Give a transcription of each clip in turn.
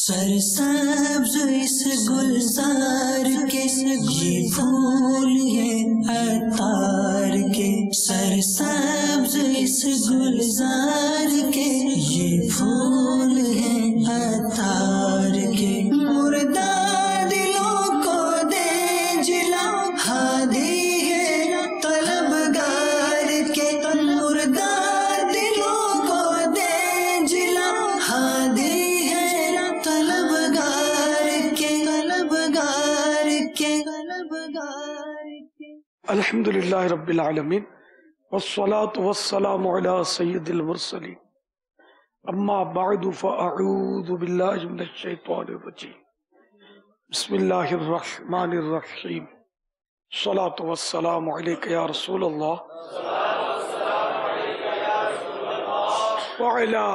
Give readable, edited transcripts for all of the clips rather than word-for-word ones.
سرسبز اس گلزار کے یہ پھول ہے عطار کے، سرسبز اس گلزار کے یہ پھول ہے عطار کے، مردہ دلوں کو دے جلا ہادی ہے طلبگار کے، مردہ دلوں کو دے جلا ہادی الحمدللہ رب العالمین والصلاة والسلام علی سید المرسلین، اما بعد فاعوذ باللہ من الشیطان الرجیم، بسم اللہ الرحمن الرحیم، الصلاة والسلام علیک یا رسول اللہ وعلی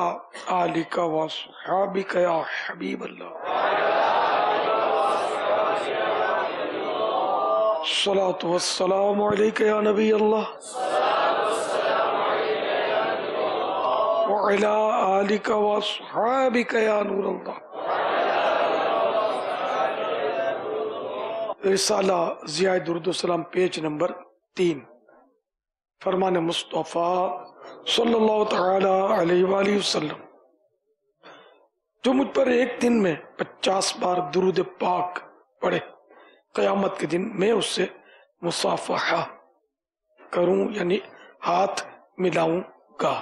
آلک وصحابک یا حبیب اللہ، الصلاة والسلام علیک یا نبی اللہ وعلی آلک واصحابک یا نور اللہ۔ رسالہ ضیاء درود و سلام پیج نمبر 3، فرمان مصطفیٰ صلی اللہ تعالی علیہ وآلہ وسلم، جو مجھ پر ایک دن میں 50 بار درود پاک پڑھے، قیامت کے دن میں اس سے مصافحہ کروں، یعنی ہاتھ ملاؤں گا۔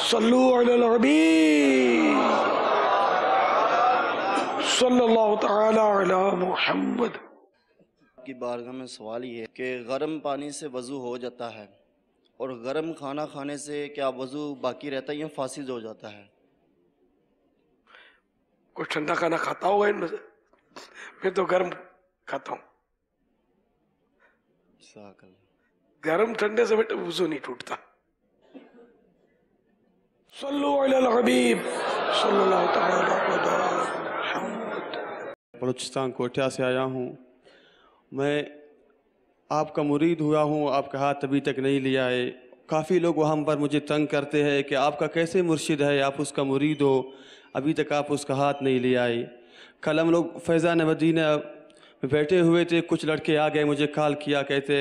صلو علی الحبیب صلی اللہ تعالی علی محمد۔ کی بارگاہ میں سوال یہ ہے کہ گرم پانی سے وضو ہو جاتا ہے اور گرم کھانا کھانے سے کیا وضو باقی رہتا ہے یا فاسد ہو جاتا ہے؟ کوئی ٹھنڈا کھانا کھاتا ہوگا ان میں سے؟ میں تو گرم کھاتا ہوں۔ گرم ٹھنڈے سے بیٹا وضو نہیں ٹوٹتا۔ صلو علی الحبیب صلی اللہ تعالی علی محمد۔ بلوچستان کوٹھیا سے آیا ہوں، میں آپ کا مرید ہوا ہوں، آپ کا ہاتھ ابھی تک نہیں لیا ہے۔ کافی لوگ وہاں پر مجھے تنگ کرتے ہیں کہ آپ کا کیسے مرشد ہے، آپ اس کا مرید ہو، ابھی تک آپ اس کا ہاتھ نہیں لیا ہے۔ کل ہم لوگ فیضان مدینہ میں بیٹھے ہوئے تھے، کچھ لڑکے آ گئے، مجھے کال کیا، کہتے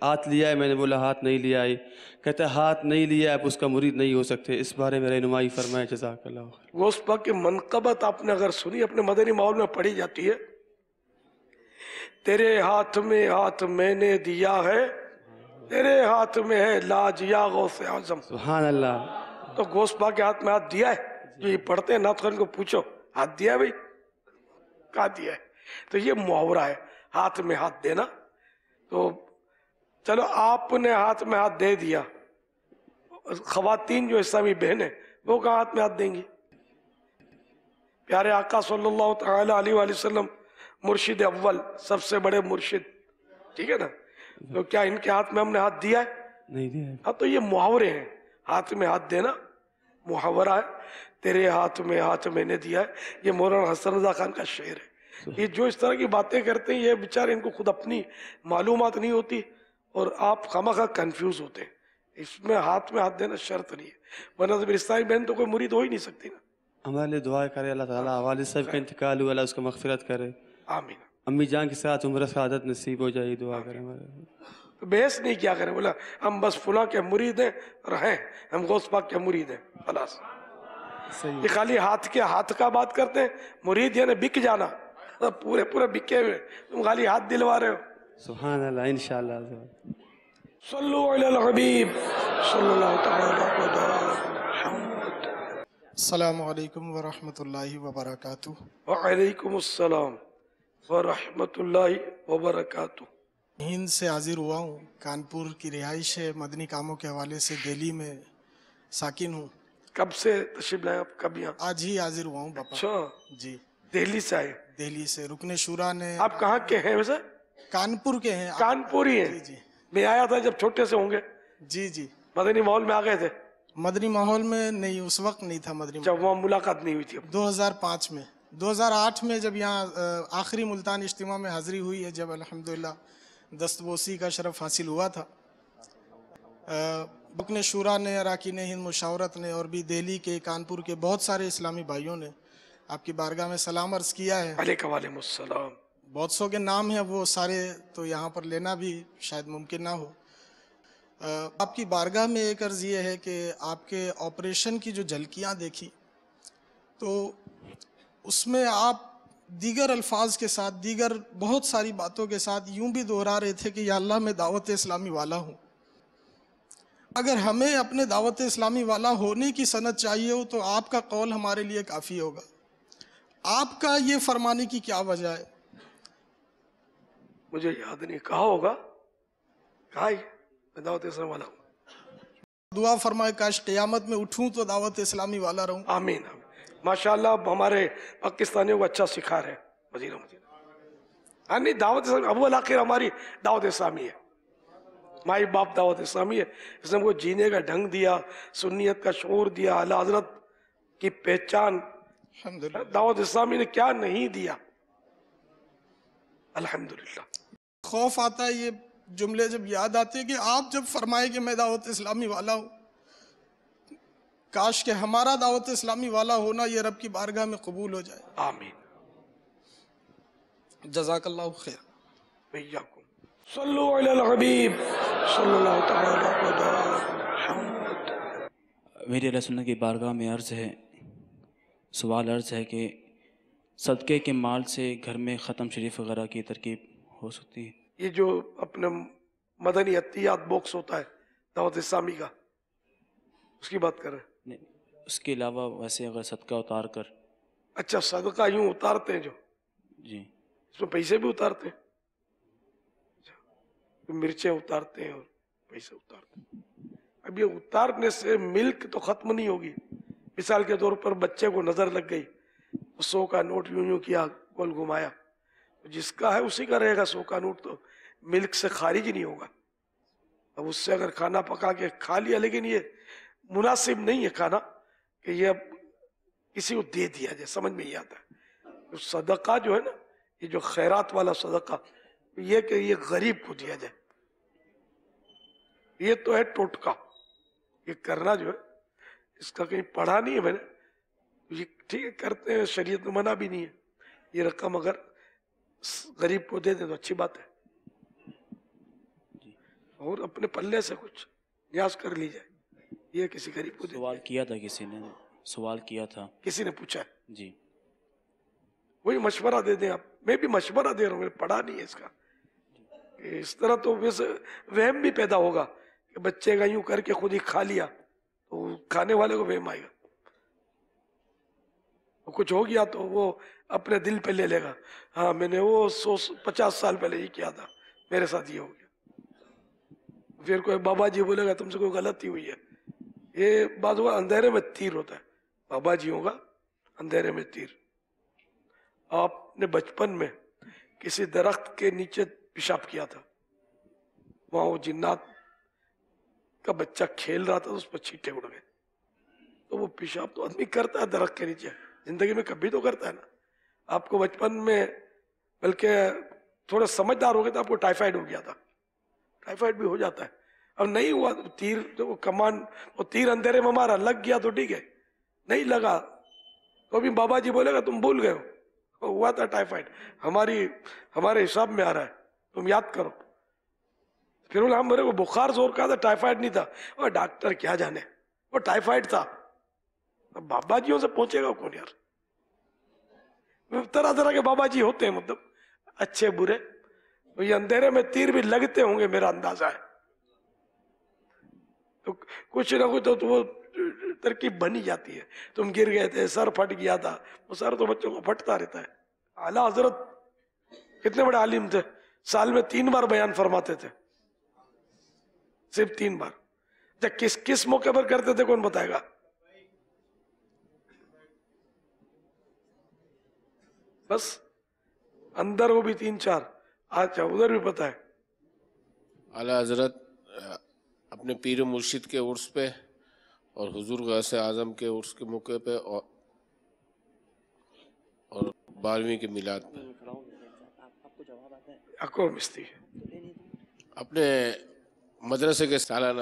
ہاتھ لیا ہے؟ میں نے بولا ہاتھ نہیں لیا ہے۔ کہتے ہاتھ نہیں لیا ہے، آپ اس کا مرید نہیں ہو سکتے۔ اس بارے میں رہنمائی فرمائے، جزاک اللہ خیر۔ غوث پاک کی منقبت آپ نے اگر سنی، اپنے مدنی ماحول میں پڑھی جاتی ہے، تیرے ہاتھ میں ہاتھ میں نے دیا ہے، تیرے ہاتھ میں ہے لاج یا غوث اعظم۔ سبحان اللہ۔ تو غوث پاک کے ہاتھ میں ہاتھ دیا ہے؟ جو یہ پڑھتے ہیں نعت خوان کو پوچھو، ہاتھ دیا ہے بھائی؟ کہاں دیا ہے؟ تو یہ محاورہ ہے ہاتھ میں ہاتھ دینا۔ تو چلو آپ نے ہاتھ میں ہاتھ دے دیا، خواتین جو اسلامی بہنیں وہ کہاں ہاتھ میں ہاتھ دیں گی؟ پیارے آقا صلی اللہ تعالی علیہ وآلہ وسلم مرشد اول، سب سے بڑے مرشد، ٹھیک ہے نا؟ تو کیا ان کے ہاتھ میں ہم نے ہاتھ دیا ہے؟ نہیں دیا ہے۔ ہاں، تو یہ محاورے ہیں، ہاتھ میں ہاتھ دینا محاورہ ہے۔ تیرے ہاتھ میں ہاتھ میں نے دیا ہے، یہ مولانا حسن رضا خان کا شعر ہے۔ یہ جو اس طرح کی باتیں کرتے ہیں، یہ بیچارے ان کو خود اپنی معلومات نہیں ہوتی اور آپ خامخواہ کنفیوز ہوتے ہیں۔ اس میں ہاتھ دینا شرط نہیں ہے، ورنہ تو اسلامی بہن تو کوئی مرید ہو ہی نہیں سکتی نا۔ ہمارے لیے دعا کرے، اللہ تعالیٰ والد صاحب کا انتقال ہوا، اللہ اس کو مغفرت کرے۔ آمین۔ امی جان کے ساتھ عمر سعادت نصیب ہو جائے، دعا کرے ہمارے۔ تو بحث نہیں کیا کریں، بولا ہم بس فلاں کے مرید ہیں اور ہیں ہم غوث پاک کے مرید ہیں، خلاص۔ یہ خالی ہاتھ کا بات کرتے ہیں، مرید یعنی بک جانا، پورے بکے ہوئے، تم خالی ہاتھ دلوا رہے ہو۔ سبحان اللہ، انشاءاللہ۔ صلو علی الحبیب صلی اللہ تعالی علی محمد۔ السلام علیکم ورحمۃ اللہ وبرکاتہ۔ وعلیکم السلام ورحمۃ اللہ وبرکاتہ۔ ہند سے حاضر ہوا ہوں، کانپور کی رہائش ہے، مدنی کاموں کے حوالے سے دہلی میں ساکن ہوں۔ کب سے تشریف لائے آپ؟ کب یہاں؟ آج ہی حاضر ہوا ہوں باپا۔ اچھا، جی، دہلی سے آئے؟ دہلی سے رکن شورا نے۔ آپ کہاں کے ہیں ویسے؟ کانپور کے ہیں۔ کانپوری ہیں؟ جی جی۔ میں آیا تھا جب چھوٹے سے ہوں گے؟ جی جی۔ مدنی ماحول میں آ گئے تھے؟ مدنی ماحول میں نہیں، اس وقت نہیں تھا مدنی جب وہاں ملاقات نہیں ہوئی تھی؟ 2005 میں، 2008 میں جب یہاں آخری ملتان اجتماع میں حاضری ہوئی ہے، جب الحمدللہ دستبوسی کا شرف حاصل ہوا تھا۔ رکن شورا نے، اراکین ہند مشاورت نے اور بھی دہلی کے، کانپور کے بہت سارے اسلامی بھائیوں نے آپ کی بارگاہ میں سلام عرض کیا ہے. علیکم وعلیکم السلام. بہت سو کے نام ہیں، وہ سارے تو یہاں پر لینا بھی شاید ممکن نہ ہو. آپ کی بارگاہ میں ایک عرض یہ ہے کہ آپ کے آپریشن کی جو جھلکیاں دیکھی تو اس میں آپ دیگر الفاظ کے ساتھ، دیگر بہت ساری باتوں کے ساتھ یوں بھی دہرا رہے تھے کہ یا اللہ میں دعوت اسلامی والا ہوں. اگر ہمیں اپنے دعوت اسلامی والا ہونے کی سند چاہیے ہو تو آپ کا قول ہمارے لیے کافی ہوگا. آپ کا یہ فرمانے کی کیا وجہ ہے؟ مجھے یاد نہیں، کہا ہوگا، کہا ہی میں دعوت اسلام والا ہوں. دعا فرمائے کاش قیامت میں اٹھوں تو دعوت اسلامی والا رہوں. آمین آمین. ماشاءاللہ ہمارے پاکستانیوں کو اچھا سکھا رہے ہیں وزیر مجھے. ہاں نہیں، دعوت اسلامی اول آخر ہماری دعوت اسلامی ہے، مائی باپ دعوت اسلامی ہے. اس نے ہم کو جینے کا ڈھنگ دیا، سنیت کا شعور دیا، اعلیٰ حضرت کی پہچان. الحمدللہ. دعوت اسلامی نے کیا نہیں دیا، الحمدللہ. خوف آتا ہے یہ جملے جب یاد آتے کہ آپ جب فرمائے کہ میں دعوت اسلامی والا ہوں، کاش کہ ہمارا دعوت اسلامی والا ہونا یہ رب کی بارگاہ میں قبول ہو جائے. آمین. جزاک اللہ خیر. وإياكم. صلوا على الحبيب صلی اللہ تعالی علیہ محمد. میری اللہ سنت کی بارگاہ میں عرض ہے، سوال عرض ہے کہ صدقے کے مال سے گھر میں ختم شریف وغیرہ کی ترکیب ہو سکتی ہے؟ یہ جو اپنے مدنی عطیات باکس ہوتا ہے دعوت اسلامی کا، اس کی بات کر رہے ہیں؟ نہیں، اس کے علاوہ ویسے اگر صدقہ اتار کر. اچھا، صدقہ یوں اتارتے ہیں جو، جی. اس میں پیسے بھی اتارتے ہیں، مرچیں اتارتے ہیں اور پیسے اتارتے ہیں. اب یہ اتارنے سے ملک تو ختم نہیں ہوگی. مثال کے طور پر بچے کو نظر لگ گئی، 100 کا نوٹ یوں یوں کیا، گول گھمایا، جس کا ہے اسی کا رہے گا. 100 کا نوٹ تو ملک سے خارج ہی نہیں ہوگا. اب اس سے اگر کھانا پکا کے کھا لیا، لیکن یہ مناسب نہیں ہے کھانا کہ یہ اب کسی کو دے دیا جائے، سمجھ میں ہی آتا ہے. صدقہ جو ہے نا، یہ جو خیرات والا صدقہ، یہ کہ یہ غریب کو دیا جائے، یہ تو ہے ٹوٹکا. یہ کرنا جو ہے اس کا کہیں پڑھا نہیں ہے میں نے، یہ ٹھیک ہے کرتے ہیں، شریعت میں منع بھی نہیں ہے. یہ رقم اگر غریب کو دے دیں تو اچھی بات ہے، اور اپنے پلے سے کچھ نیاز کر لی جائے. یہ کسی غریب کو دے سوال کیا تھا کسی نے، سوال کیا تھا کسی نے پوچھا ہے، جی. وہی مشورہ دے دیں آپ. میں بھی مشورہ دے رہا ہوں، میں نے پڑھا نہیں ہے اس کا. کہ اس طرح تو ویسے وہم بھی پیدا ہوگا کہ بچے کا یوں کر کے خود ہی کھا لیا تو کھانے والے کو وہم آئے گا. کچھ ہو گیا تو وہ اپنے دل پہ لے لے گا، ہاں میں نے وہ 150 سال پہلے ہی کیا تھا، میرے ساتھ یہ ہو گیا. پھر کوئی بابا جی بولے گا تم سے کوئی غلطی ہوئی ہے. یہ بعض اوقات اندھیرے میں تیر ہوتا ہے. بابا جی ہوگا اندھیرے میں تیر. آپ نے بچپن میں کسی درخت کے نیچے پیشاب کیا تھا، وہاں وہ جنات کا بچہ کھیل رہا تھا، اس پر چھینٹے اڑ گئے. تو وہ پیشاب تو آدمی کرتا ہے درخت کے نیچے، زندگی میں کبھی تو کرتا ہے نا. آپ کو بچپن میں بلکہ تھوڑا سمجھدار ہو گئے تو آپ کو ٹائیفائڈ ہو گیا تھا. ٹائیفائڈ بھی ہو جاتا ہے. اب نہیں ہوا تیر، جو وہ کمان، وہ تیر اندھیرے میں مارا، لگ گیا تو ٹھیک ہے، نہیں لگا تو ابھی بابا جی بولے گا تم بھول گئے ہو، ہوا تھا ٹائیفائڈ، ہمارے حساب میں آ رہا ہے، تم یاد کرو. پھر بولا ہم، میرے کو بخار زور کا تھا، ٹائیفائڈ نہیں تھا. اور ڈاکٹر کیا جانے، وہ ٹائیفائڈ تھا. اب بابا جیوں سے پہنچے گا کون یار. طرح طرح کے بابا جی ہوتے ہیں، مطلب اچھے برے. یہ اندھیرے میں تیر بھی لگتے ہوں گے میرا اندازہ ہے. تو کچھ نہ کچھ تو وہ ترکیب بنی جاتی ہے. تم گر گئے تھے، سر پھٹ گیا تھا، وہ سر تو بچوں کو پھٹتا رہتا ہے. اعلیٰ حضرت کتنے بڑے عالم تھے، سال میں 3 بار بیان فرماتے تھے، صرف 3 بار. کس کس موقع پر کرتے تھے کون بتائے گا؟ بس اندر وہ بھی 3-4. اچھا ادھر بھی پتہ ہے. اعلیٰ حضرت اپنے پیر و مرشد کے عرس پہ اور حضور غوث اعظم کے عرس کے موقع پہ اور 12ویں کے میلاد پہ اکور مستی اپنے مدرسے کے سالانہ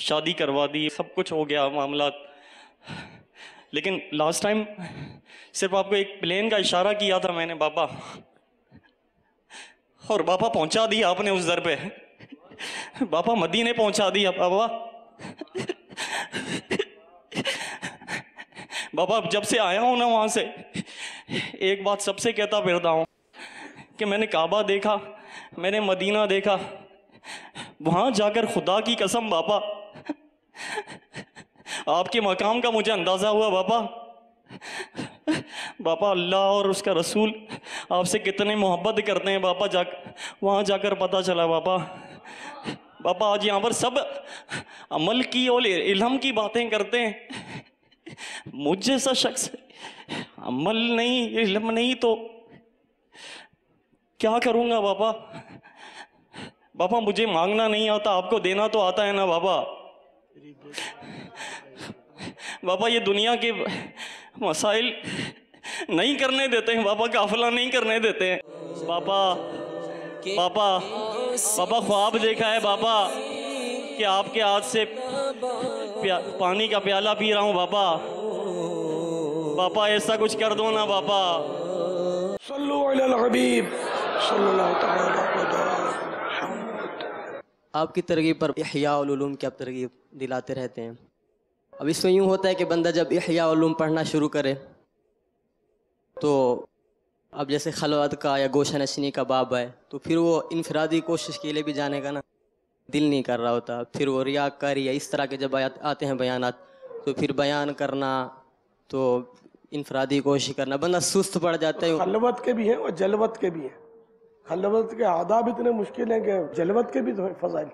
شادی کروا دی، سب کچھ ہو گیا معاملات. لیکن لاسٹ ٹائم صرف آپ کو ایک پلین کا اشارہ کیا تھا میں نے بابا، اور بابا پہنچا دیا آپ نے اس در پہ. بابا مدینے پہنچا دیا بابا. بابا جب سے آیا ہوں نا وہاں سے ایک بات سب سے کہتا پھرتا ہوں کہ میں نے کعبہ دیکھا، میں نے مدینہ دیکھا، وہاں جا کر خدا کی قسم بابا آپ کے مقام کا مجھے اندازہ ہوا بابا. بابا اللہ اور اس کا رسول آپ سے کتنے محبت کرتے ہیں بابا. وہاں جا کر پتہ چلا بابا. بابا آج یہاں پر سب عمل کی اور علم کی باتیں کرتے ہیں، مجھ جیسا شخص عمل نہیں علم نہیں تو کیا کروں گا بابا. بابا مجھے مانگنا نہیں آتا، آپ کو دینا تو آتا ہے نا بابا. بابا یہ دنیا کے مسائل نہیں کرنے دیتے ہیں بابا، قافلہ نہیں کرنے دیتے ہیں بابا. بابا بابا خواب دیکھا ہے بابا کہ آپ کے ہاتھ سے پانی کا پیالہ پی رہا ہوں بابا. بابا ایسا کچھ کر دو نا بابا. صلو علی الحبیب صلی اللہ تعالی علیہ. آپ کی ترغیب پر احیاء العلوم کی آپ ترغیب دلاتے رہتے ہیں. اب اس میں یوں ہوتا ہے کہ بندہ جب احیاء العلوم پڑھنا شروع کرے تو اب جیسے خلوت کا یا گوشہ نشینی کا باب ہے تو پھر وہ انفرادی کوشش کے لیے بھی جانے کا نا دل نہیں کر رہا ہوتا. پھر وہ ریاکاری یا اس طرح کے جب آتے ہیں بیانات تو پھر بیان کرنا تو انفرادی کوشش کرنا بندہ سست پڑ جاتا ہے. خلوت کے بھی ہیں اور جلوت کے بھی ہیں. خلوت کے آداب اتنے مشکل ہیں کہ جلوت کے بھی تو ہیں فضائل.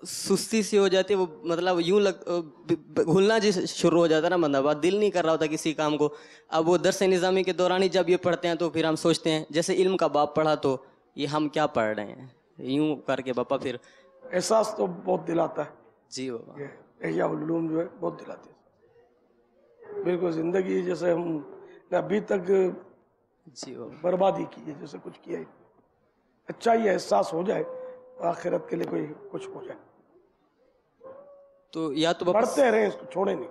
سستی سی ہو جاتی ہے وہ، مطلب یوں گھلنا جیسے شروع ہو جاتا ہے نا بندہ، بات دل نہیں کر رہا ہوتا کسی کام کو. اب وہ درس نظامی کے دوران ہی جب یہ پڑھتے ہیں تو پھر ہم سوچتے ہیں جیسے علم کا باب پڑھا تو یہ ہم کیا پڑھ رہے ہیں، یوں کر کے باپا پھر احساس تو بہت دلاتا ہے. جی بابا یہ احیاء العلوم جو ہے بہت دلاتی ہے. بالکل زندگی جیسے ہم نے ابھی تک جی بابا بربادی کی ہے، جیسے کچھ کیا ہی اچھا یہ احساس ہو جائے آخرت کے لیے کوئی کچھ ہو جائے. تو یا تو بابا پڑھتے رہیں، اس کو چھوڑیں نہیں.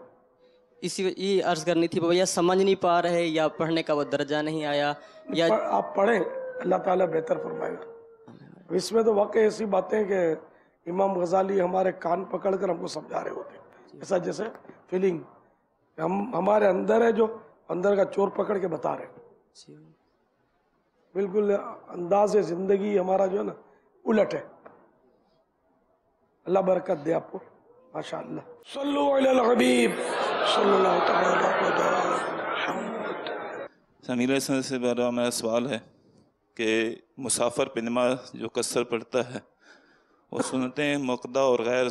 اسی یہ عرض کرنی تھی بابا، یا سمجھ نہیں پا رہے یا پڑھنے کا وہ درجہ نہیں آیا یا آپ پڑھیں، اللہ تعالیٰ بہتر فرمائے گا. اس میں تو واقعی ایسی باتیں کہ امام غزالی ہمارے کان پکڑ کر ہم کو سمجھا رہے ہوتے ہیں، ایسا جیسے فیلنگ ہمارے اندر ہے جو اندر کا چور پکڑ کے بتا رہے ہیں. بالکل انداز زندگی ہمارا جو ہے نا الٹ ہے. اللہ برکت دے آپ کو ماشاءاللہ. صلو علی الحبیب صلی اللہ تعالی علیہ. سمیل سے میرا سوال ہے کہ مسافر پہ نماز جو قصر پڑھتا ہے وہ سنتیں موقدہ اور غیر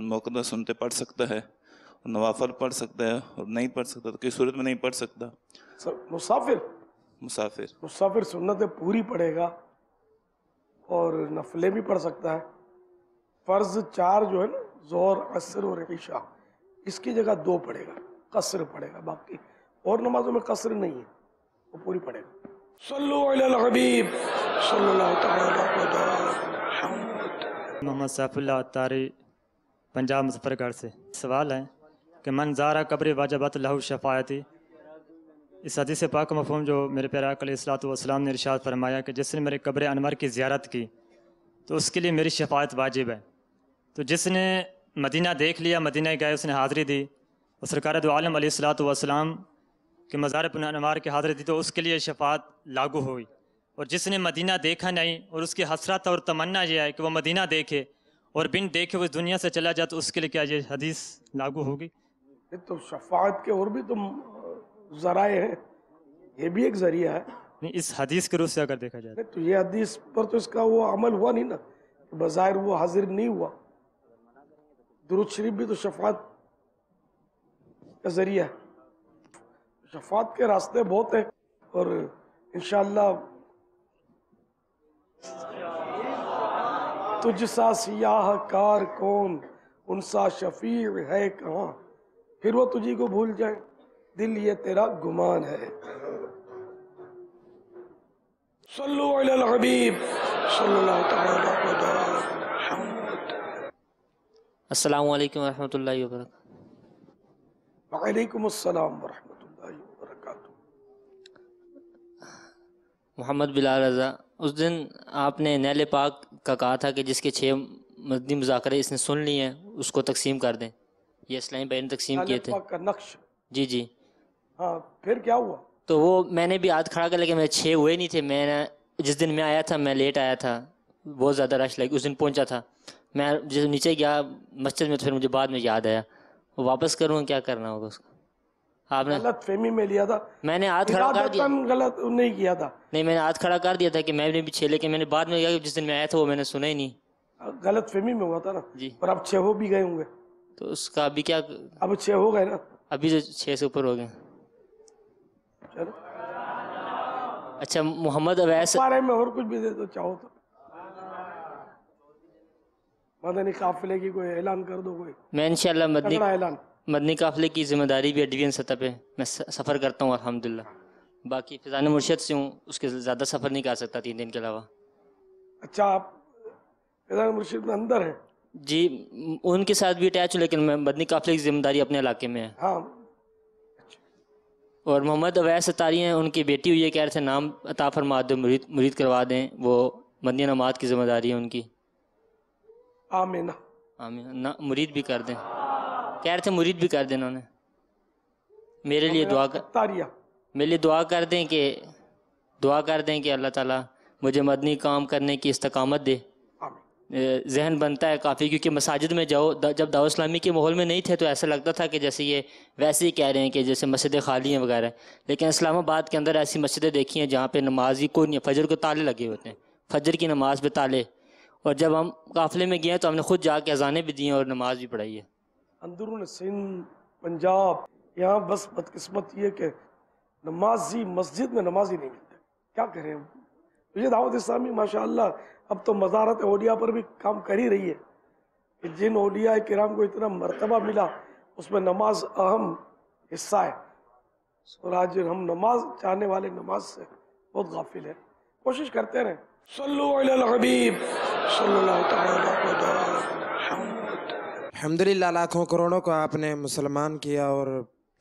موقدہ سنتے پڑھ سکتا ہے، نوافل پڑھ سکتا ہے اور نہیں پڑھ سکتا تو کس صورت میں نہیں پڑھ سکتا؟ مسافر سنتیں پوری پڑھے گا اور نفلیں بھی پڑھ سکتا ہے. فرض 4 جو ہے نا ظہر عصر اور عشاء، اس کی جگہ 2 پڑھے گا، قصر پڑھے گا. باقی اور نمازوں میں قصر نہیں ہے، وہ پوری پڑھے گا. صلو علی الحبیب صلی اللہ تعالی علیہ. محمد سیف اللہ اتاری، پنجاب مظفر گڑھ سے. سوال ہے کہ من زارہ قبر واجبت لہو شفاعتی. اس حدیث پاک کا مفہوم جو میرے پیارے آقا علیہ الصلوۃ والسلام نے ارشاد فرمایا کہ جس نے میرے قبر انور کی زیارت کی تو اس کے لیے میری شفاعت واجب ہے. تو جس نے مدینہ دیکھ لیا، مدینہ گئے، اس نے حاضری دی اور سرکار دو عالم علیہ الصلوۃ والسلام کے مزار پر انوار کی حاضری دی تو اس کے لیے شفاعت لاگو ہوئی. اور جس نے مدینہ دیکھا نہیں اور اس کی حسرت اور تمنا یہ ہے کہ وہ مدینہ دیکھے اور بن دیکھے وہ اس دنیا سے چلا جائے تو اس کے لیے کیا یہ حدیث لاگو ہوگی؟ تو شفاعت کے اور بھی تو ذرائع ہیں، یہ بھی ایک ذریعہ ہے. اس حدیث کے روح سے اگر دیکھا جائے تو یہ حدیث پر تو اس کا وہ عمل ہوا نہیں نا، بظاہر وہ حاضر نہیں ہوا. درود شریف بھی تو شفاعت کا ذریعہ ہے. شفاعت کے راستے بہت ہیں اور انشاءاللہ تجھ سا سیاہ کار کون، ان سا شفیع ہے کہاں، پھر وہ تجھی کو بھول جائیں، دل یہ تیرا گمان ہے. صلو علی الحبیب صلی اللہ تعالی علیہ. السلام علیکم ورحمۃ اللہ وبرکاتہ۔ وعلیکم السلام ورحمۃ اللہ وبرکاتہ۔ محمد بلال رضا، اس دن آپ نے نیل پاک کا کہا تھا کہ جس کے 6 مدنی مذاکرے اس نے سن لی ہیں اس کو تقسیم کر دیں، یہ اسلامی بھائی نے تقسیم کیے تھے۔ نیل پاک کا نقش، جی جی، ہاں پھر کیا ہوا؟ تو وہ میں نے بھی ہاتھ کھڑا کر، لیکن میرے 6 ہوئے نہیں تھے۔ میں نے جس دن میں آیا تھا میں لیٹ آیا تھا، بہت زیادہ رش لگی، اس دن پہنچا تھا میں، جب نیچے گیا مسجد میں تو پھر مجھے بعد میں یاد آیا، وہ واپس کروں کیا کرنا ہوگا اس کو؟ آپ نے غلط فہمی میں لیا تھا، میں نے ہاتھ کھڑا کر دیا، غلط نہیں کیا تھا، نہیں میں نے ہاتھ کھڑا کر دیا تھا کہ میں نے بھی 6، لیکن میں نے بعد میں کیا، جس دن میں آیا تھا وہ میں نے سنا ہی نہیں۔ غلط فہمی میں ہوا تھا نا جی، اور اب 6 ہو بھی گئے ہوں گے تو اس کا ابھی کیا، اب 6 ہو گئے نا، ابھی تو 6 سے اوپر ہو گئے۔ چلو اچھا محمد اویس، بارے میں اور کچھ بھی دے دو چاہو تو، مدنی قافلے کی کوئی اعلان کر دو، کوئی میں انشاءاللہ تگڑا اعلان۔ مدنی قافلے کی ذمہ داری بھی ڈویژن سطح پہ میں سفر کرتا ہوں الحمدللہ، باقی فیضان مرشد سے ہوں، اس کے زیادہ سفر نہیں کر سکتا 3 دن کے علاوہ۔ اچھا آپ فیضان مرشد میں اندر ہیں؟ جی ان کے ساتھ بھی اٹیچ ہوں، لیکن میں مدنی قافلے کی ذمہ داری اپنے علاقے میں ہے۔ ہاں، اور محمد اویس اتاری ہیں، ان کی بیٹی ہوئی ہے، کہہ رہے تھے نام عطا فرما دو، مرید کروا دیں، وہ مدنی نماز کی ذمہ داری ہے ان کی۔ آمینہ، آمین، مرید بھی کر دیں، کہہ رہے تھے مرید بھی کر دیں انہوں نے۔ میرے لیے دعا کر دیں کہ اللہ تعالیٰ مجھے مدنی کام کرنے کی استقامت دے۔ ذہن بنتا ہے کافی، کیونکہ مساجد میں جاؤ، جب دعوت اسلامی کے ماحول میں نہیں تھے تو ایسا لگتا تھا کہ جیسے یہ ویسے ہی کہہ رہے ہیں کہ جیسے مسجدیں خالی ہیں وغیرہ، لیکن اسلام آباد کے اندر ایسی مسجدیں دیکھی ہیں جہاں پہ نمازی کوئی نہیں، فجر کو تالے لگے ہوتے ہیں، فجر کی نماز پہ تالے۔ اور جب ہم قافلے میں گئے تو ہم نے خود جا کے اذانیں بھی دی ہیں اور نماز بھی پڑھائی ہے۔ اندرون سندھ، پنجاب، یہاں بس بدقسمت یہ کہ نمازی مسجد میں نمازی نہیں ملتے، کیا کریں؟ یہ دعوت اسلامی ماشاءاللہ اب تو مزارت اولیاء پر بھی کام کر ہی رہی ہے کہ جن اولیاء کرام کو اتنا مرتبہ ملا اس میں نماز اہم حصہ ہے، اور آج ہم نماز چاہنے والے نماز سے بہت غافل ہیں۔ کوشش کرتے رہیں۔ صلو علی الحبیب صلی اللہ تعالی علیہ محمد۔ الحمدللہ لاکھوں کروڑوں کو آپ نے مسلمان کیا اور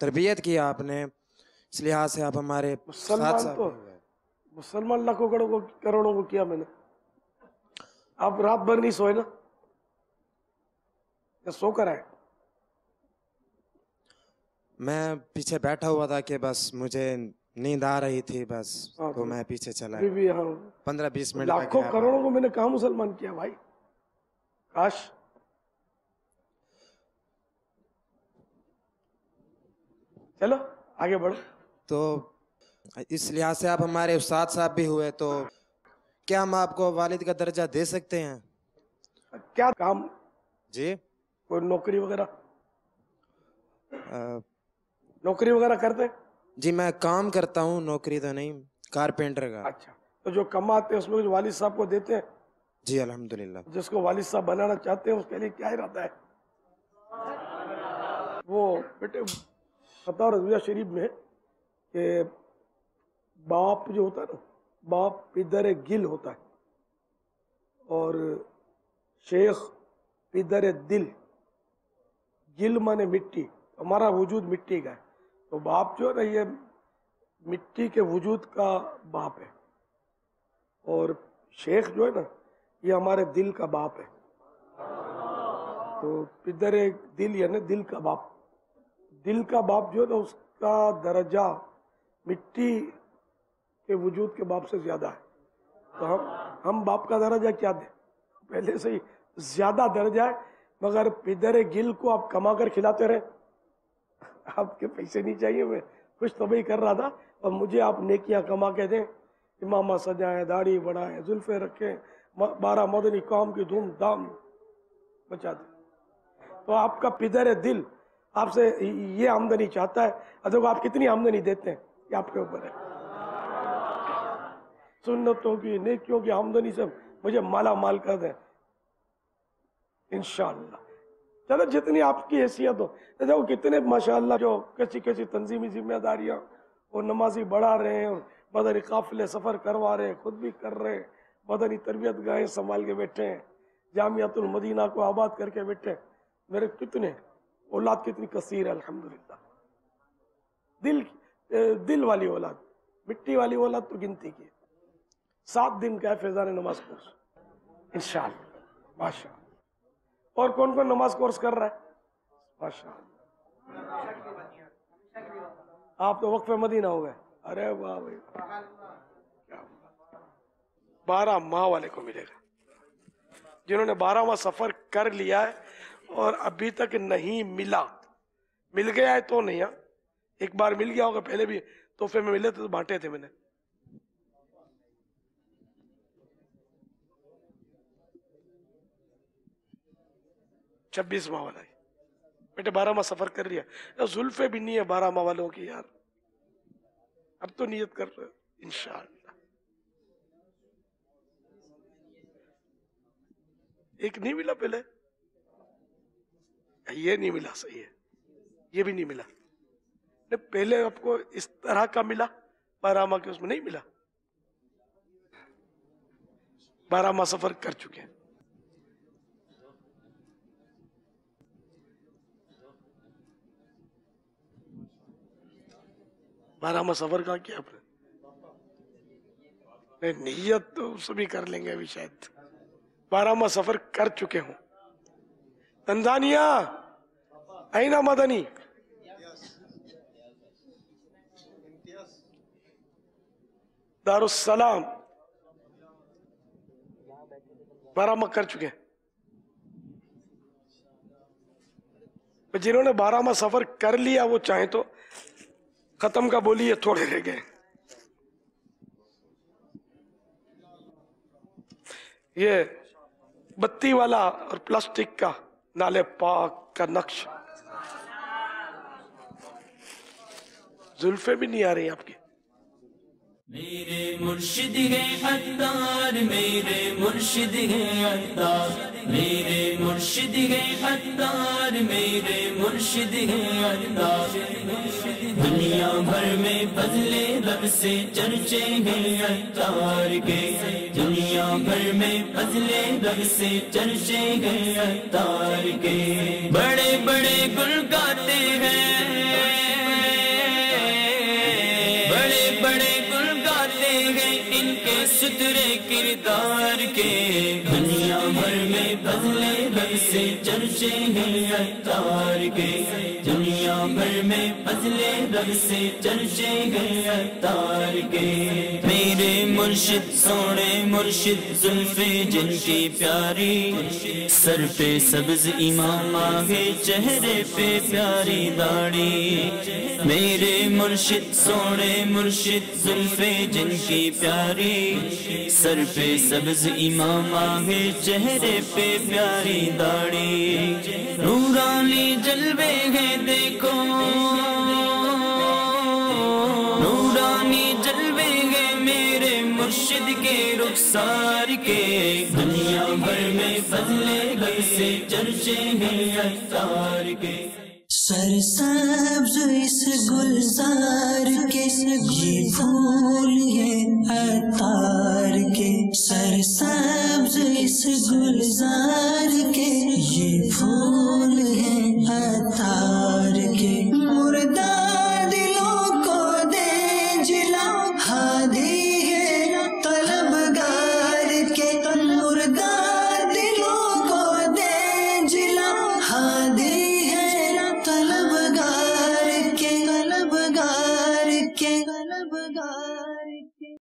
تربیت کیا آپ نے، اس لحاظ سے آپ ہمارے مسلمان لاکھوں کروڑوں کو کیا میں نے۔ آپ رات بھر نہیں سوئے نا، یا سو کر آئے؟ میں پیچھے بیٹھا ہوا تھا کہ بس مجھے نیند آ رہی تھی بس، تو میں پیچھے چلا 15-20 منٹ۔ لاکھوں کروڑوں کو میں نے کہاں مسلمان کیا بھائی، کاش۔ چلو آگے بڑھو۔ تو اس لحاظ سے آپ ہمارے استاد صاحب بھی ہوئے، تو کیا ہم آپ کو والد کا درجہ دے سکتے ہیں؟ کیا کام؟ جی کوئی نوکری وغیرہ؟ نوکری وغیرہ کرتے؟ جی میں کام کرتا ہوں، نوکری تو نہیں، کارپینٹر کا۔ اچھا، تو جو کماتے ہیں اس میں والد صاحب کو دیتے ہیں؟ جی الحمدللہ۔ جس کو والد صاحب بنانا چاہتے ہیں اس کے لیے کیا ارادہ ہے؟ وہ بیٹے فتح رضویہ شریف میں کہ باپ جو ہوتا ہے نا، باپ پدر گل ہوتا ہے اور شیخ پدر دل۔ گل مانے مٹی، ہمارا وجود مٹی کا ہے، تو باپ جو ہے نا یہ مٹی کے وجود کا باپ ہے، اور شیخ جو ہے نا یہ ہمارے دل کا باپ ہے۔ تو پدر دل یعنی دل کا باپ، دل کا باپ جو ہے نا اس کا درجہ مٹی کے وجود کے باپ سے زیادہ ہے۔ تو ہم باپ کا درجہ کیا دیں؟ پہلے سے ہی زیادہ درجہ ہے، مگر پدر گل کو آپ کما کر کھلاتے رہے، آپ کے پیسے نہیں چاہیے، میں کچھ تو بھائی کر رہا تھا، اور مجھے آپ نیکیاں کما کے دیں، امامہ سجائیں، داڑھی بڑھائیں، زلفیں رکھیں، 12 مدنی کام کی دھوم دھام بچا دیں۔ تو آپ کا پدر دل آپ سے یہ آمدنی چاہتا ہے، اگر آپ کتنی آمدنی دیتے ہیں یہ آپ کے اوپر ہے۔ سنتوں کی نیکیوں کی آمدنی سے مجھے مالا مال کر دیں انشاءاللہ۔ چلو جتنی آپ کی حیثیت ہو، دیکھو کتنے ماشاءاللہ جو کیسی تنظیمی ذمہ داریاں اور نمازی بڑھا رہے ہیں، مدنی قافلے سفر کروا رہے ہیں، خود بھی کر رہے ہیں، مدنی تربیت گاہیں سنبھال کے بیٹھے ہیں، جامعۃ المدینہ کو آباد کر کے بیٹھے ہیں۔ میرے کتنے اولاد کتنی کثیر ہے الحمدللہ. دل والی اولاد، مٹی والی اولاد تو گنتی کی. 7 دن کا ہے فیضان نماز کورس انشاءاللہ ماشاءاللہ. اور کون کون نماز کورس کر رہا ہے ماشاءاللہ؟ آپ تو وقف مدینہ ہو گئے. ارے واہ بھائی، 12 ماہ والے کو ملے گا جنہوں نے 12 ماہ سفر کر لیا ہے اور ابھی تک نہیں ملا. مل گیا ہے تو نہیں، ہاں ایک بار مل گیا ہوگا، پہلے بھی تحفے میں ملے تھے تو بانٹے تھے میں نے. چھبیس ماہ والا ہے بیٹے، 12 ماہ سفر کر لیا. زلفے بھی نہیں ہے 12 ماہ والوں کی یار. اب تو نیت کر رہے انشاءاللہ. ایک نہیں ملا پہلے، یہ نہیں ملا، صحیح ہے، یہ بھی نہیں ملا. پہلے آپ کو اس طرح کا ملا 12 ماہ کے، اس میں نہیں ملا. 12 ماہ سفر کر چکے ہیں. بارہ ماہ سفر کا کیا آپ نے؟ نیت تو سبھی کر لیں گے ابھی شاید. 12 ماہ سفر کر چکے ہوں. تنزانیہ اینا مدنی، دارالسلام 12 ماہ کر چکے ہیں. جنہوں نے 12 ماہ سفر کر لیا وہ چاہیں تو ختم کا بولیے، تھوڑے رہ گئے. یہ بتی والا اور پلاسٹک کا نالے پاک کا نقش، زلفیں بھی نہیں آ رہی آپ کی. میرے مرشد ہے عطار، میرے مرشد ہے عطار، میرے مرشد ہے عطار، میرے مرشد ہے عطار. دنیا بھر میں فضل رب سے چرچے ہیں عطار کے، دنیا بھر میں فضل رب سے چرچے ہیں عطار کے. بڑے بڑے گل گاتے ہیں، سترے کردار کے. دنیا بھر میں فضل رب سے چرچے ہیں عطار کے، دنیا بھر میں فضل رب سے چرچے ہیں عطار کے. میرے مرشد سونے مرشد زلفیں جن کی پیاری، سر پہ سبز امام آگے چہرے پہ پیاری داڑھی. میرے مرشد سونے مرشد زلفیں جن کی پیاری، سر پہ سبز امام آگے چہرے پہ پیاری داڑھی. نورانی جلوے ہیں دیکھو، نورانی جلوے ہیں میرے مرشد کے رخسار کے. دنیا بھر میں فضل رب سے چرچے ہیں عطار کے. سرسبز اس گلزار کے یہ پھول ہے عطار کے، سرسبز اس گلزار